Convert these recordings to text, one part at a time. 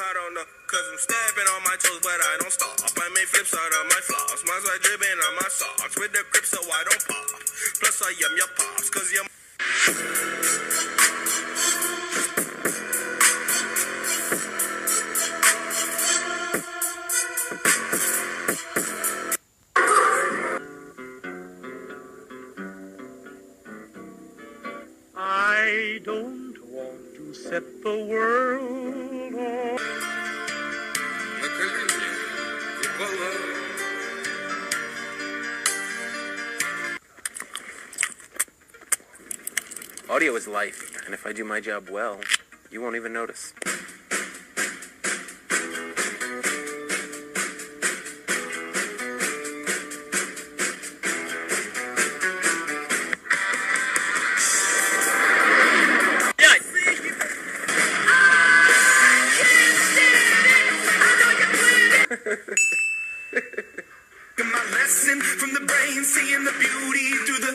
I don't know, cause I'm stepping on my toes, but I don't stop. I make flips out of my floss. Mine's like dripping on my socks with the grip so I don't pop. Plus I yum your pops, cause you're... I don't want to set the world on. Audio is life, and if I do my job well, you won't even notice. My lesson from the brain, seeing the beauty through the...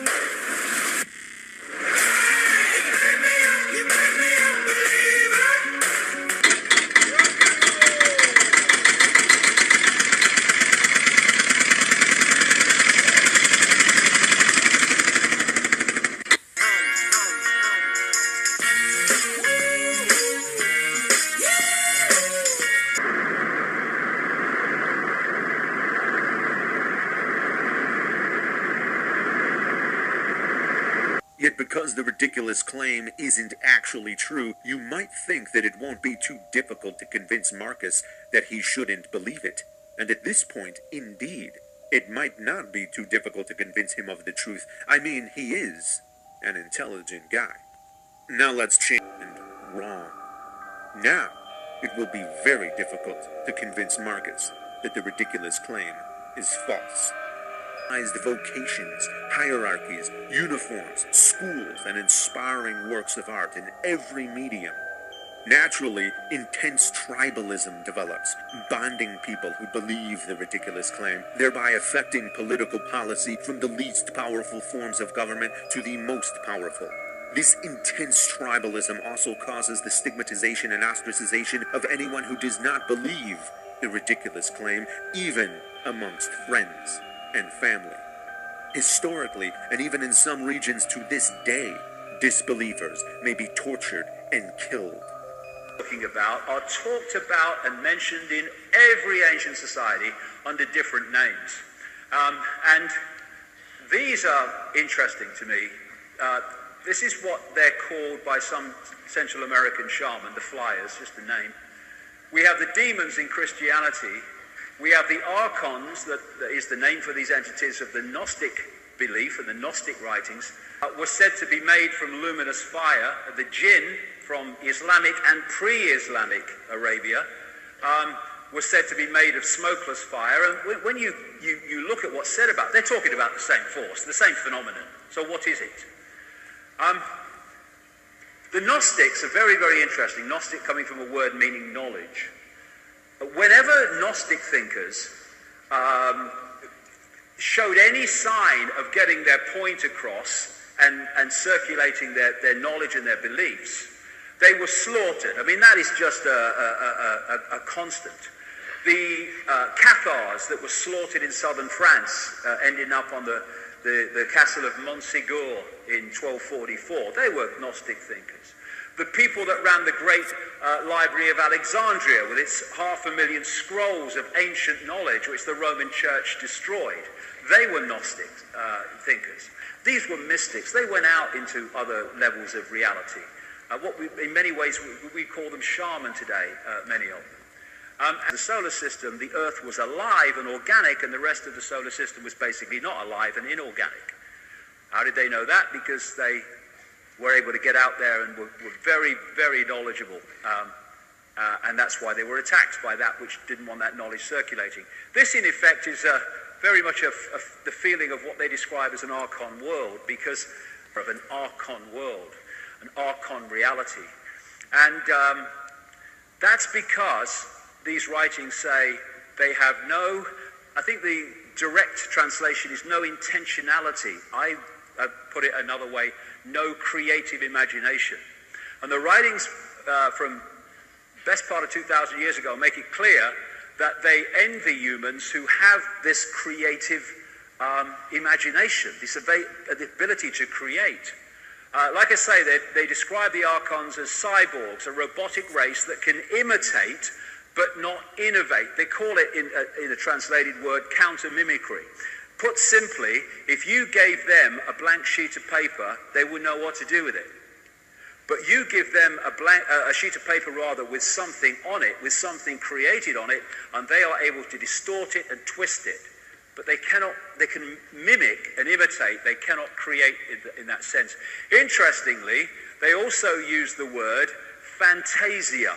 Yet because the ridiculous claim isn't actually true, you might think that it won't be too difficult to convince Marcus that he shouldn't believe it. And at this point, indeed, it might not be too difficult to convince him of the truth. I mean, he is an intelligent guy. Now let's change. Wrong. Now, it will be very difficult to convince Marcus that the ridiculous claim is false. Vocations, hierarchies, uniforms, schools, and inspiring works of art in every medium. Naturally, intense tribalism develops, bonding people who believe the ridiculous claim, thereby affecting political policy from the least powerful forms of government to the most powerful. This intense tribalism also causes the stigmatization and ostracization of anyone who does not believe the ridiculous claim, even amongst friends and family. Historically, and even in some regions to this day, disbelievers may be tortured and killed. Talking about are talked about and mentioned in every ancient society under different names. And these are interesting to me. This is what they're called by some Central American shaman, the Flyers, just a name. We have the demons in Christianity. We have the archons, that is the name for these entities of the Gnostic belief and the Gnostic writings, was said to be made from luminous fire. The jinn from Islamic and pre-Islamic Arabia was said to be made of smokeless fire. And when you look at what's said about it, they're talking about the same force, the same phenomenon. So what is it? The Gnostics are very, very interesting. Gnostic coming from a word meaning knowledge. Whenever Gnostic thinkers showed any sign of getting their point across and circulating their knowledge and their beliefs, they were slaughtered. I mean, that is just a constant. The Cathars that were slaughtered in southern France, ending up on the castle of Montségur in 1244, they were Gnostic thinkers. The people that ran the great library of Alexandria with its 500,000 scrolls of ancient knowledge which the Roman Church destroyed, they were Gnostic thinkers. These were mystics. They went out into other levels of reality. In many ways, we call them shaman today, many of them. The solar system, the Earth was alive and organic, and the rest of the solar system was basically not alive and inorganic. How did they know that? Because they were able to get out there and were very, very knowledgeable. And that's why they were attacked by that which didn't want that knowledge circulating. This, in effect, is very much the feeling of what they describe as an archon world, because of an archon world, an archon reality. And that's because these writings say they have no, I think the direct translation is no intentionality. I put it another way, no creative imagination. And the writings from best part of 2,000 years ago, make it clear that they envy humans who have this creative imagination, the ability to create. Like I say, they describe the Archons as cyborgs, a robotic race that can imitate but not innovate. They call it, in a translated word, counter-mimicry. Put simply, if you gave them a blank sheet of paper, they would know what to do with it. But you give them a sheet of paper rather with something on it, with something created on it, and they are able to distort it and twist it. But they can mimic and imitate, they cannot create in that sense. Interestingly, they also use the word fantasia.